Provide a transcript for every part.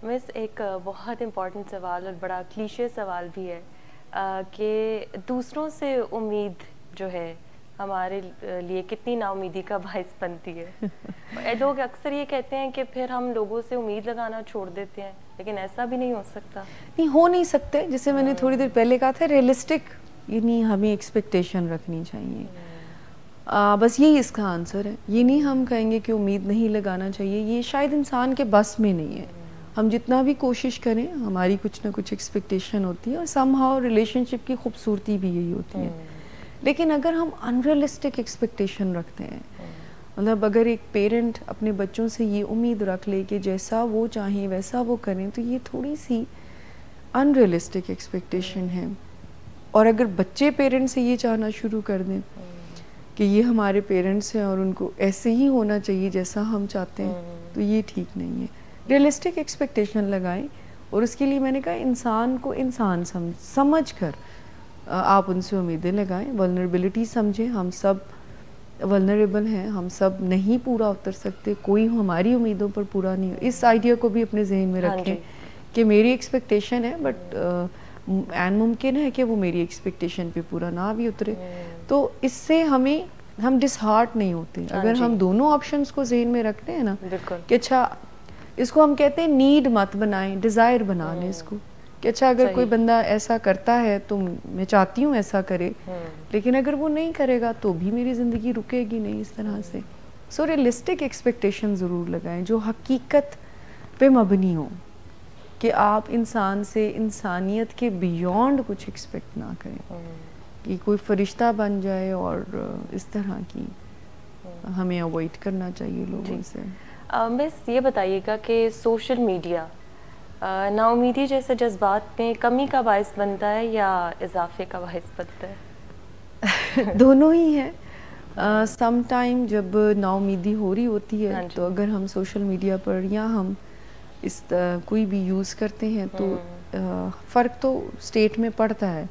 مس ایک بہت امپورٹنٹ سوال اور بڑا کلیشے سوال بھی ہے کہ دوسروں سے امید جو ہے ہمارے لیے کتنی نا امیدی کا باعث بنتی ہے. لوگ اکثر یہ کہتے ہیں کہ پھر ہم لوگوں سے امید لگانا چھوڑ دیتے ہیں, لیکن ایسا بھی نہیں ہو سکتا. نہیں ہو نہیں سکتے, جسے میں نے تھوڑی دیر پہلے کہا تھا ریئلسٹک, یعنی ہمیں ایکسپیکٹیشن رکھنی چاہیے. بس یہی اس کا آنسر ہے. یہ نہیں ہم کہیں گے کہ امید نہیں لگانا چاہیے, یہ شاید انسان کے بس میں نہیں ہے. ہم جتنا بھی کوشش کریں ہماری کچھ نہ کچھ ایکسپیکٹیشن ہوتی ہے, اور سم ہاؤ ریلیشن شپ کی خوبصورتی بھی یہی ہوتی ہے. لیکن اگر ہم انریلسٹک ایکسپیکٹیشن رکھتے ہیں, مطلب اگر ایک پیرنٹ اپنے بچوں سے یہ امید رکھ لے کہ جیسا وہ چاہیں ویسا وہ کریں, تو یہ تھوڑی سی انریلسٹک ایکسپیکٹیشن ہے. اور اگر بچے پیرنٹ سے یہ چاہنا شروع کر دیں کہ یہ ہمارے پیرنٹس ہیں اور ان کو ایسے ہی ہونا چاہیے جیسا ہم چاہتے ہیں, تو یہ ٹھیک نہیں ہے. ریئلسٹک ایکسپیکٹیشن لگائیں, اور اس کے لیے میں نے کہا انسان کو انسان سمجھ کر آپ ان سے امیدیں لگائیں. ولنریبلٹی سمجھیں, ہم سب ولنریبل ہیں, ہم سب نہیں پورا اتر سکتے, کوئی ہماری امیدوں پر پورا نہیں. اس آئیڈیا کو بھی اپنے ذہن میں رکھیں کہ میری ایکسپیکٹیشن ہے, بٹ این ممکن ہے کہ وہ میری ایکسپیکٹیشن پہ پورا نہ بھی اترے. تو اس سے ہم ڈس ہارٹ نہیں ہوتے اگر ہم دونوں آپشنز کو ذہن میں رکھتے ہیں نا, کہ اچھا اس کو ہم کہتے ہیں نیڈ مت بنائیں, ڈیزائر بنا لیں اس کو, کہ اچھا اگر کوئی بندہ ایسا کرتا ہے تو میں چاہتی ہوں ایسا کرے, لیکن اگر وہ نہیں کرے گا تو بھی میری زندگی رکے گی نہیں اس طرح سے. سو ریئلسٹک ایکسپیکٹیشن ضرور لگائیں جو حقیقت پہ مبنی ہو, کہ آپ انسان سے انسانیت کے بیونڈ کچھ ایکسپیکٹ نہ کریں کہ کوئی فرشتہ بن جائے, اور اس طرح کی ہمیں اوائڈ کرنا چاہیے لوگوں سے. بس یہ بتائیے گا کہ سوشل میڈیا نا امیدی جیسے جذبات میں کمی کا باعث بنتا ہے یا اضافے کا باعث بنتا ہے؟ دونوں ہی ہیں. سم ٹائم جب نا امیدی ہو رہی ہوتی ہے تو اگر ہم سوشل میڈیا پر یا ہم اس کوئی بھی یوز کرتے ہیں تو فرق تو اسٹیٹ میں پڑتا ہے.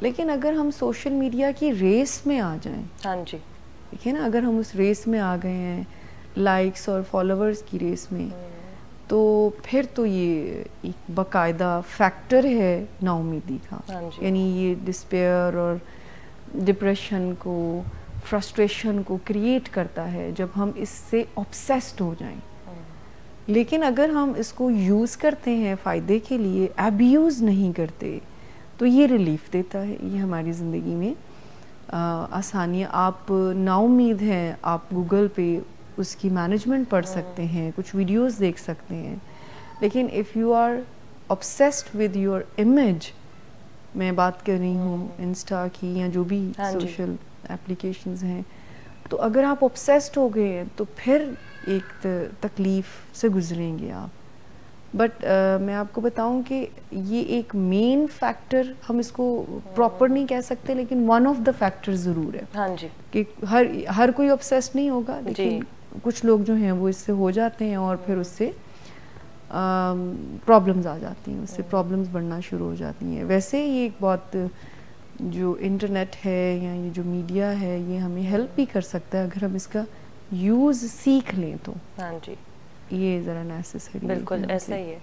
لیکن اگر ہم سوشل میڈیا کی ریس میں آ جائیں, دیکھیں نا, اگر ہم اس ریس میں آ گئے ہیں لائکس اور فالوورز کی ریس میں, تو پھر تو یہ ایک باقاعدہ فیکٹر ہے نا امیدی کا. یعنی یہ ڈسپیئر اور ڈپریشن کو, فرسٹریشن کو کریٹ کرتا ہے جب ہم اس سے obsessed ہو جائیں. لیکن اگر ہم اس کو یوز کرتے ہیں فائدے کے لیے, ابیوز نہیں کرتے, تو یہ ریلیف دیتا ہے, یہ ہماری زندگی میں آسانی. آپ نا امید ہیں, آپ گوگل پہ اس کی مینجمنٹ پڑھ سکتے ہیں, کچھ ویڈیوز دیکھ سکتے ہیں, لیکن if you are obsessed with your image, میں بات کر رہی ہوں انسٹا کی یا جو بھی سوشل اپلیکیشنز ہیں, تو اگر آپ obsessed ہو گئے ہیں تو پھر ایک تکلیف سے گزریں گے آپ. بٹ میں آپ کو بتاؤں کہ یہ ایک مین فیکٹر, ہم اس کو پراپر نہیں کہہ سکتے, لیکن ون آف دا فیکٹر ضرور ہے کہ ہر کوئی obsessed نہیں ہوگا, لیکن کچھ لوگ جو ہیں وہ اس سے ہو جاتے ہیں اور پھر اس سے پرابلمز آ جاتی ہیں, اس سے پرابلمز بڑھنا شروع ہو جاتی ہیں. ویسے یہ ایک بہت جو انٹرنیٹ ہے یا یہ جو میڈیا ہے یہ ہمیں ہیلپ بھی کر سکتا ہے اگر ہم اس کا یوز سیکھ لیں تو. یہ ذرا نیسیسری ہے. بالکل ایسا ہی ہے.